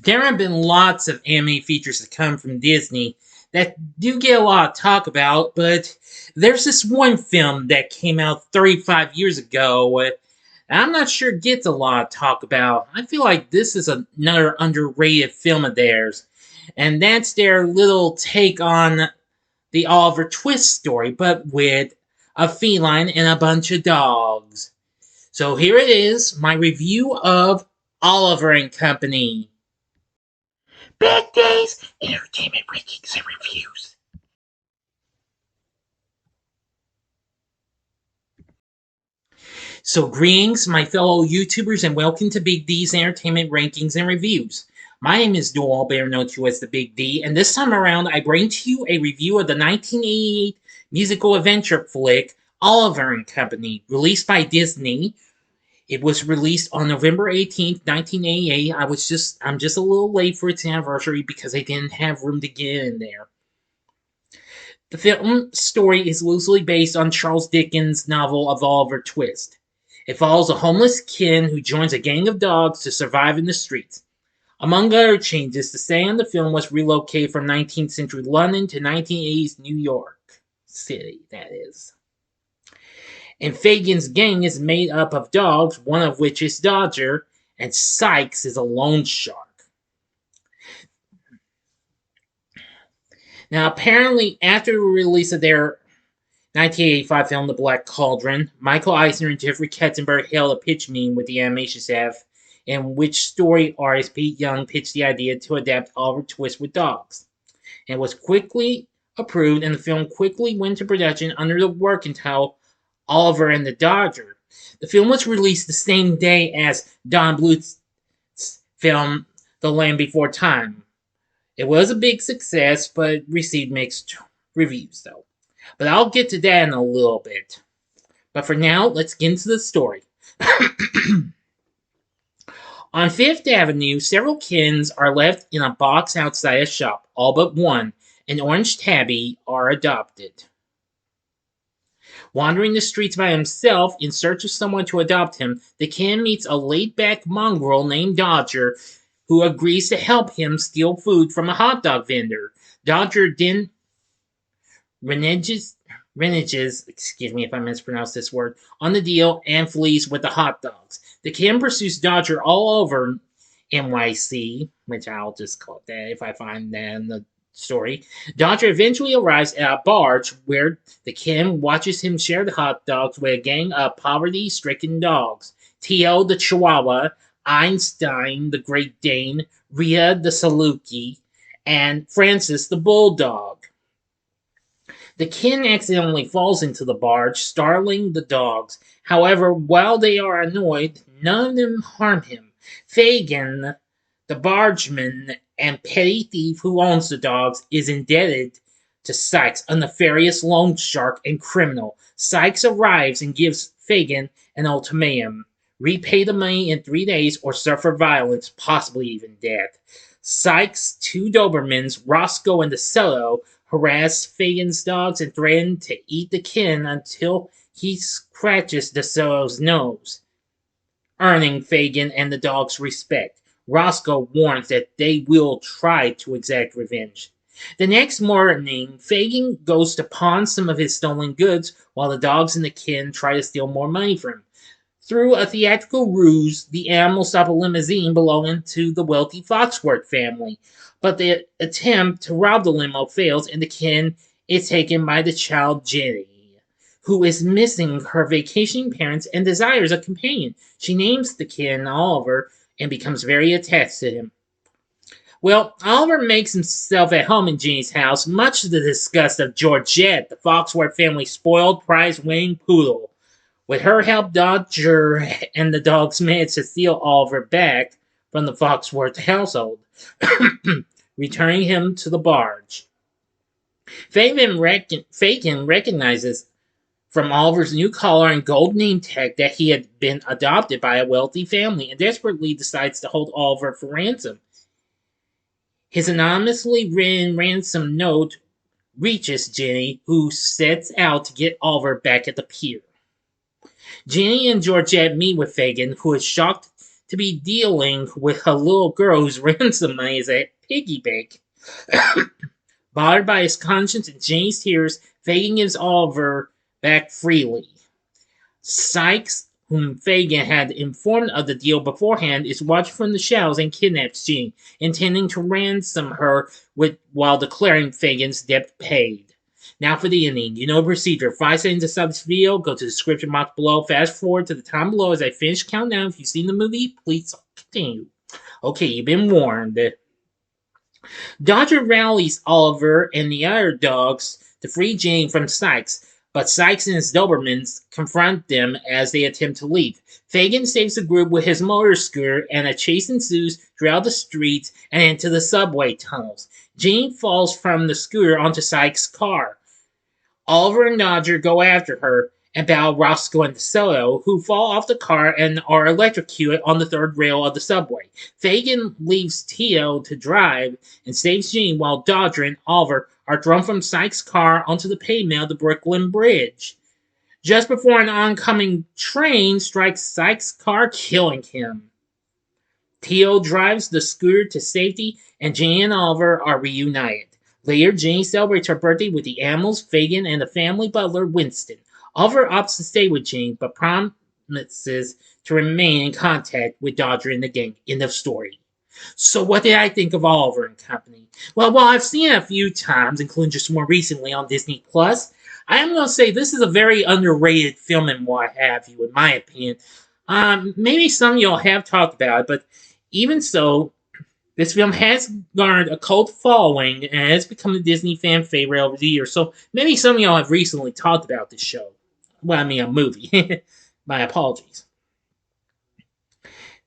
There have been lots of anime features that come from Disney that do get a lot of talk about, but there's this one film that came out 35 years ago. I'm not sure it gets a lot of talk about. I feel like this is another underrated film of theirs, and that's their little take on the Oliver Twist story, but with a feline and a bunch of dogs. So here it is, my review of Oliver and Company. Bad Days, Entertainment Rankings and Reviews. So greetings, my fellow YouTubers, and welcome to Big D's Entertainment Rankings and Reviews. My name is Doyle, better known to you as the Big D, and this time around I bring to you a review of the 1988 musical adventure flick Oliver and Company, released by Disney. It was released on November 18th, 1988. I'm just a little late for its anniversary because they didn't have room to get in there. The film story is loosely based on Charles Dickens' novel of Oliver Twist. It follows a homeless kid who joins a gang of dogs to survive in the streets. Among other changes, the setting of the film was relocated from 19th century London to 1980s New York City, that is. And Fagin's gang is made up of dogs, one of which is Dodger, and Sykes is a loan shark. Now, apparently, after the release of their 1985 film, The Black Cauldron, Michael Eisner and Jeffrey Katzenberg held a pitch meeting with the animation staff, in which story artist Pete Young pitched the idea to adapt Oliver Twist with dogs. And was quickly approved, and the film quickly went to production under the working title Oliver and the Dodger. The film was released the same day as Don Bluth's film The Land Before Time. It was a big success, but received mixed reviews, though. But I'll get to that in a little bit. But for now, let's get into the story. On Fifth Avenue, several kittens are left in a box outside a shop. All but one, an orange tabby, are adopted. Wandering the streets by himself in search of someone to adopt him, the kid meets a laid-back mongrel named Dodger, who agrees to help him steal food from a hot dog vendor. Dodger then reneges, excuse me if I mispronounced this word, on the deal and flees with the hot dogs. The kid pursues Dodger all over NYC, which I'll just call it that if I find that in the story. Dodger eventually arrives at a barge where the kid watches him share the hot dogs with a gang of poverty-stricken dogs. Tio the Chihuahua, Einstein the Great Dane, Rhea the Saluki, and Francis the Bulldog. The kid accidentally falls into the barge, startling the dogs. However, while they are annoyed, none of them harm him. Fagin, the bargeman and petty thief who owns the dogs, is indebted to Sykes, a nefarious loan shark and criminal. Sykes arrives and gives Fagin an ultimatum. Repay the money in 3 days or suffer violence, possibly even death. Sykes' two Dobermans, Roscoe and DeSoto, harass Fagin's dogs and threaten to eat the kid until he scratches DeSoto's nose, earning Fagin and the dogs' respect. Roscoe warns that they will try to exact revenge. The next morning, Fagin goes to pawn some of his stolen goods while the dogs and the kid try to steal more money from him. Through a theatrical ruse, the animals stop a limousine belonging to the wealthy Foxworth family, but the attempt to rob the limo fails and the kid is taken by the child Jenny, who is missing her vacationing parents and desires a companion. She names the kid Oliver and becomes very attached to him. Well, Oliver makes himself at home in Jenny's house, much to the disgust of Georgette, the Foxworth family's spoiled, prize-winning poodle. With her help, Dodger and the dogs manage to steal Oliver back from the Foxworth household, returning him to the barge. Fagin recognizes from Oliver's new collar and gold name tag that he had been adopted by a wealthy family and desperately decides to hold Oliver for ransom. His anonymously written ransom note reaches Jenny, who sets out to get Oliver back at the pier. Jenny and Georgette meet with Fagin, who is shocked to be dealing with a little girl whose ransom money is a piggy bank. Bothered by his conscience and Jane's tears, Fagin gives Oliver back freely. Sykes, whom Fagin had informed of the deal beforehand, is watching from the shadows and kidnaps Jane, intending to ransom her while declaring Fagin's debt paid. Now for the ending. You know the procedure. 5 seconds to stop this video. Go to the description box below. Fast forward to the time below as I finish countdown. If you've seen the movie, please continue. Okay, you've been warned. Dodger rallies Oliver and the other dogs to free Jane from Sykes, but Sykes and his Dobermans confront them as they attempt to leave. Fagin saves the group with his motor scooter, and a chase ensues throughout the streets and into the subway tunnels. Jane falls from the scooter onto Sykes' car. Oliver and Dodger go after her and battle Roscoe and DeSoto, who fall off the car and are electrocuted on the third rail of the subway. Fagin leaves Tio to drive and saves Jane while Dodger and Oliver are thrown from Sykes' car onto the pavement of the Brooklyn Bridge. Just before an oncoming train strikes Sykes' car, killing him. Tio drives the scooter to safety, and Jane and Oliver are reunited. Later, Jane celebrates her birthday with the animals, Fagin, and the family butler, Winston. Oliver opts to stay with Jane, but promises to remain in contact with Dodger and the gang. End of story. So what did I think of Oliver and Company? Well, I've seen it a few times, including just more recently on Disney+, I am going to say this is a very underrated film and what have you, in my opinion. Maybe some of y'all have talked about it, but even so, this film has garnered a cult following and has become a Disney fan favorite over the years. So maybe some of y'all have recently talked about this show. Well, I mean a movie. My apologies.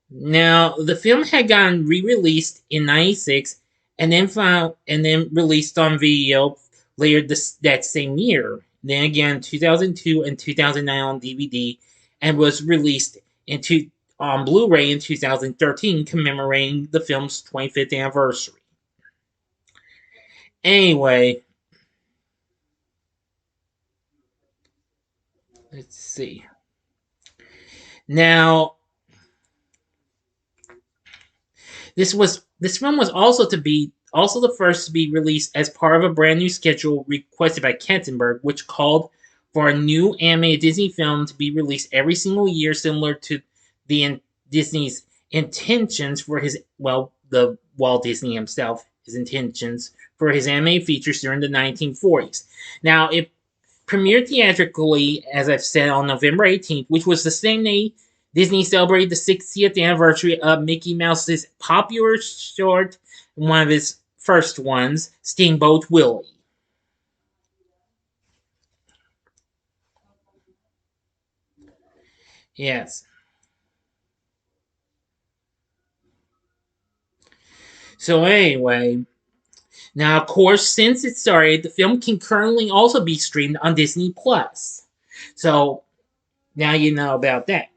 Now, the film had gotten re-released in '96 and then released on video later that same year. Then again, 2002 and 2009 on DVD, and was released on Blu-ray in 2013, commemorating the film's 25th anniversary. Anyway, let's see. Now, this film was also the first to be released as part of a brand new schedule requested by Katzenberg, which called for a new animated Disney film to be released every single year, similar to Disney's intentions for the Walt Disney himself, his intentions for his animated features during the 1940s. Now, it premiered theatrically, as I've said, on November 18th, which was the same day Disney celebrated the 60th anniversary of Mickey Mouse's popular short, one of his first ones, Steamboat Willie. Yes. So anyway, now of course, since it started, the film can currently also be streamed on Disney+. So now you know about that.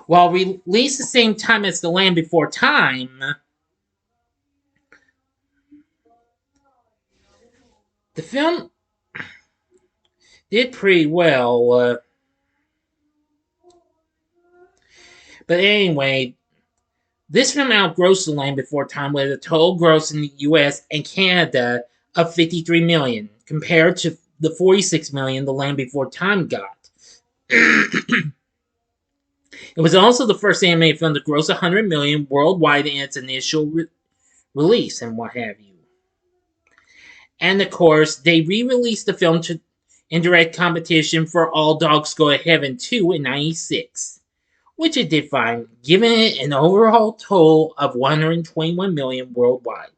While released the same time as The Land Before Time, the film did pretty well. But anyway, this film outgrossed The Land Before Time with a total gross in the US and Canada of $53 million, compared to the $46 million The Land Before Time got. It was also the first animated film to gross $100 million worldwide in its initial release and what have you. And of course, they re-released the film in direct competition for All Dogs Go to Heaven 2 in '96. Which it did fine, giving it an overall total of $121 million worldwide.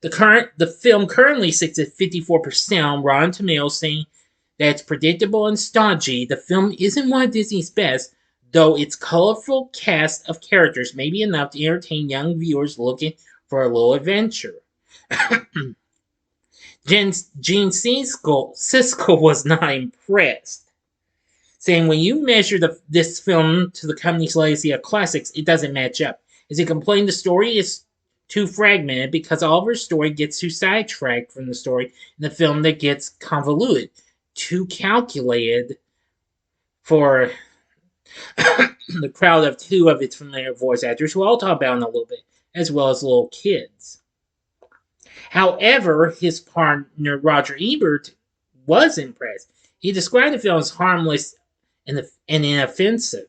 The film currently sits at 54% on Rotten Tomatoes, saying that it's predictable and stodgy. The film isn't one of Disney's best, though its colorful cast of characters may be enough to entertain young viewers looking for a little adventure. Gene Siskel was not impressed, saying when you measure this film to the company's legacy of classics, it doesn't match up. As he complained, the story is too fragmented because Oliver's story gets too sidetracked from the story in the film that gets convoluted, too calculated for the crowd of two of its familiar voice actors, who I'll talk about in a little bit, as well as little kids. However, his partner Roger Ebert was impressed. He described the film as harmless and inoffensive.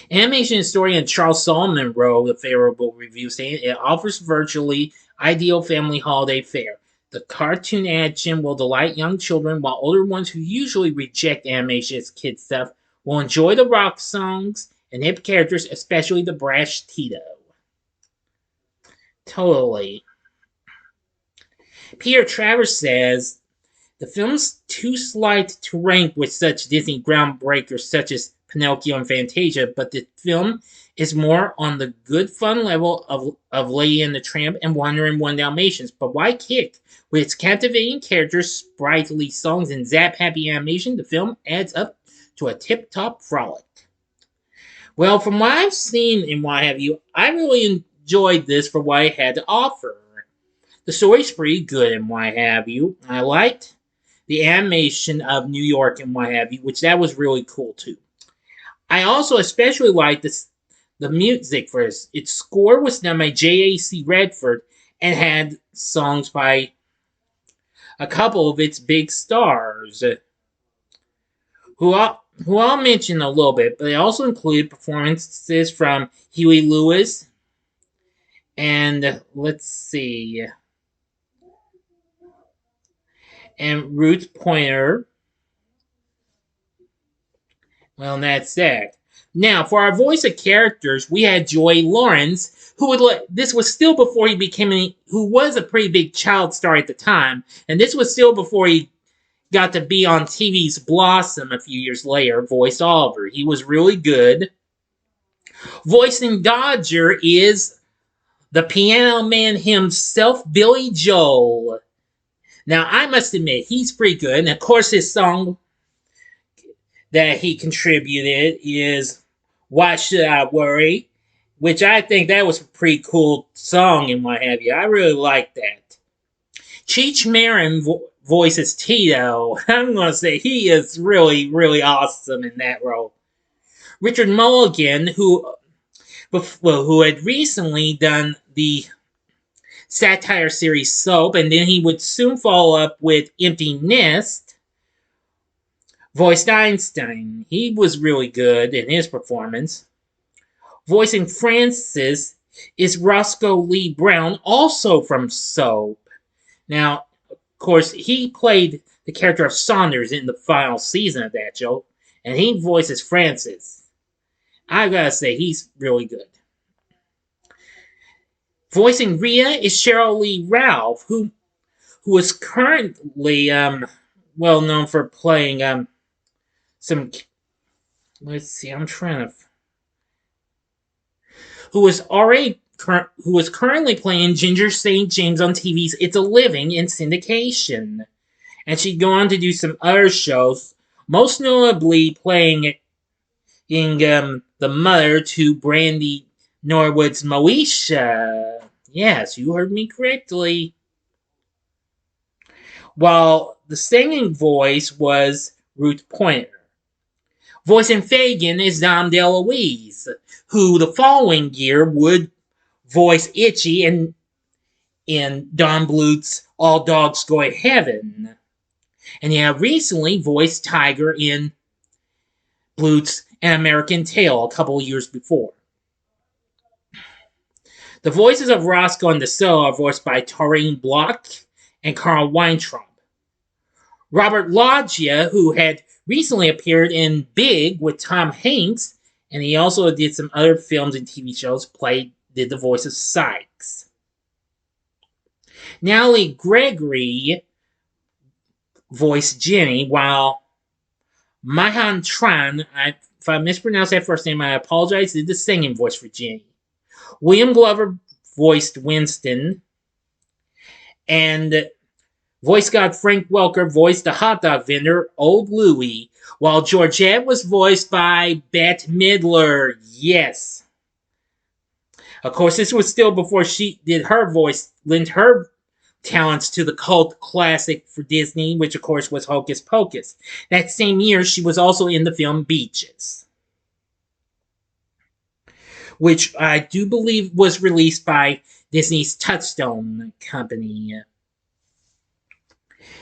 Animation historian Charles Solomon wrote a favorable review saying it offers virtually ideal family holiday fare. The cartoon action will delight young children, while older ones who usually reject animation as kid stuff will enjoy the rock songs and hip characters, especially the brash Tito. Totally. Peter Travers says the film's too slight to rank with such Disney groundbreakers such as Pinocchio and Fantasia, but the film is more on the good fun level of Lady and the Tramp and 101 Dalmatians. But why kick? With its captivating characters, sprightly songs, and zap-happy animation, the film adds up to a tip-top frolic. Well, from what I've seen and what have you, I really enjoyed this for what it had to offer. The story's pretty good and what have you. I liked the animation of New York and what have you, which that was really cool too. I also especially liked the music for this. Its score was done by J.A.C. Redford and had songs by a couple of its big stars, who I'll mention a little bit, but they also included performances from Huey Lewis and, let's see, and Ruth Pointer. Well, that's that. Now, for our voice of characters, we had Joy Lawrence, this was still before he became who was a pretty big child star at the time, and this was still before he got to be on TV's Blossom a few years later, voiced Oliver. He was really good. Voicing Dodger is the piano man himself, Billy Joel. Now, I must admit, he's pretty good, and of course his song that he contributed is Why Should I Worry? Which I think that was a pretty cool song and what have you. I really like that. Cheech Marin voices Tito. I'm going to say he is really, really awesome in that role. Richard Mulligan, who had recently done the satire series Soap, and then he would soon follow up with Empty Nest, voiced Einstein. He was really good in his performance. Voicing Francis is Roscoe Lee Browne, also from Soap. Now, of course, he played the character of Saunders in the final season of that show, and he voices Francis. I gotta say, he's really good. Voicing Rhea is Sheryl Lee Ralph, who is currently well known for playing some. Let's see, I'm trying to. Who is currently playing Ginger St. James on TV's It's a Living in syndication, and she'd go on to do some other shows, most notably playing the mother to Brandy Norwood's Moesha. Yes, you heard me correctly. While the singing voice was Ruth Pointer. Voicing Fagin is Dom DeLuise, who the following year would voice Itchy in Don Bluth's All Dogs Go to Heaven. And he had recently voiced Tiger in Bluth's An American Tail a couple of years before. The voices of Roscoe and DeSoto are voiced by Taurine Block and Carl Weintraub. Robert Loggia, who had recently appeared in Big with Tom Hanks, and he also did some other films and TV shows, did the voice of Sykes. Natalie Gregory voiced Jenny, while Mahan Tran, if I mispronounced that first name, I apologize, did the singing voice for Jenny. William Glover voiced Winston, and voice god Frank Welker voiced the hot dog vendor, Old Louie, while Georgette was voiced by Bette Midler. Yes. Of course, this was still before she did her voice, lent her talents to the cult classic for Disney, which of course was Hocus Pocus. That same year, she was also in the film Beaches, which I do believe was released by Disney's Touchstone company.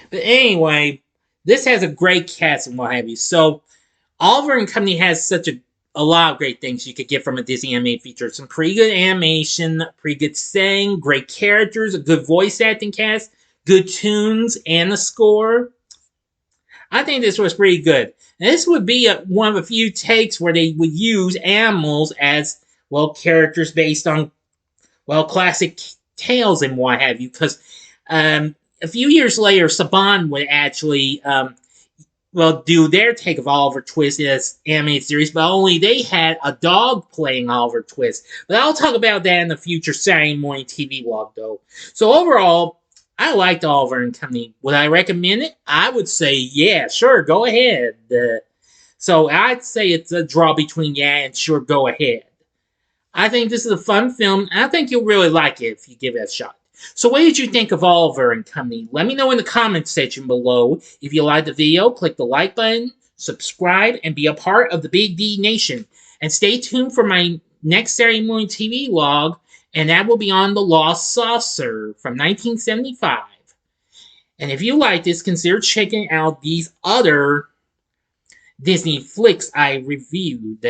But anyway, this has a great cast and what have you. So Oliver and Company has such a lot of great things you could get from a Disney animated feature. Some pretty good animation, pretty good saying, great characters, a good voice acting cast, good tunes, and the score. I think this was pretty good. And this would be one of a few takes where they would use animals as, well, characters based on, well, classic tales and what have you. Because a few years later, Saban would actually do their take of Oliver Twist as animated series, but only they had a dog playing Oliver Twist. But I'll talk about that in the future Saturday morning TV vlog, though. So overall, I liked Oliver and Company. Would I recommend it? I would say, yeah, sure, go ahead. So I'd say it's a draw between yeah and sure, go ahead. I think this is a fun film, and I think you'll really like it if you give it a shot. So what did you think of Oliver and Company? Let me know in the comments section below. If you liked the video, click the like button, subscribe, and be a part of the Big D Nation. And stay tuned for my next Saturday morning TV vlog, and that will be on The Lost Saucer from 1975. And if you like this, consider checking out these other Disney flicks I reviewed.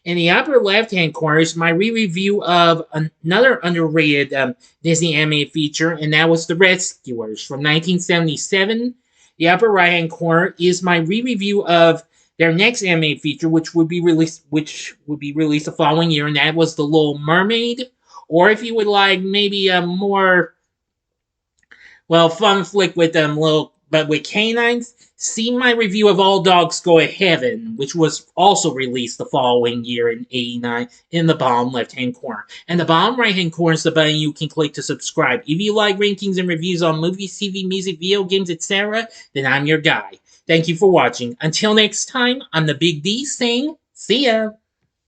In the upper left-hand corner is my re-review of another underrated Disney animated feature, and that was The Rescuers from 1977. The upper right-hand corner is my re-review of their next animated feature, which would be released the following year, and that was The Little Mermaid. Or if you would like maybe a more fun flick with with canines, see my review of All Dogs Go to Heaven, which was also released the following year in '89 in the bottom left-hand corner. And the bottom right-hand corner is the button you can click to subscribe. If you like rankings and reviews on movies, TV, music, video games, etc., then I'm your guy. Thank you for watching. Until next time, I'm the Big D saying, see ya!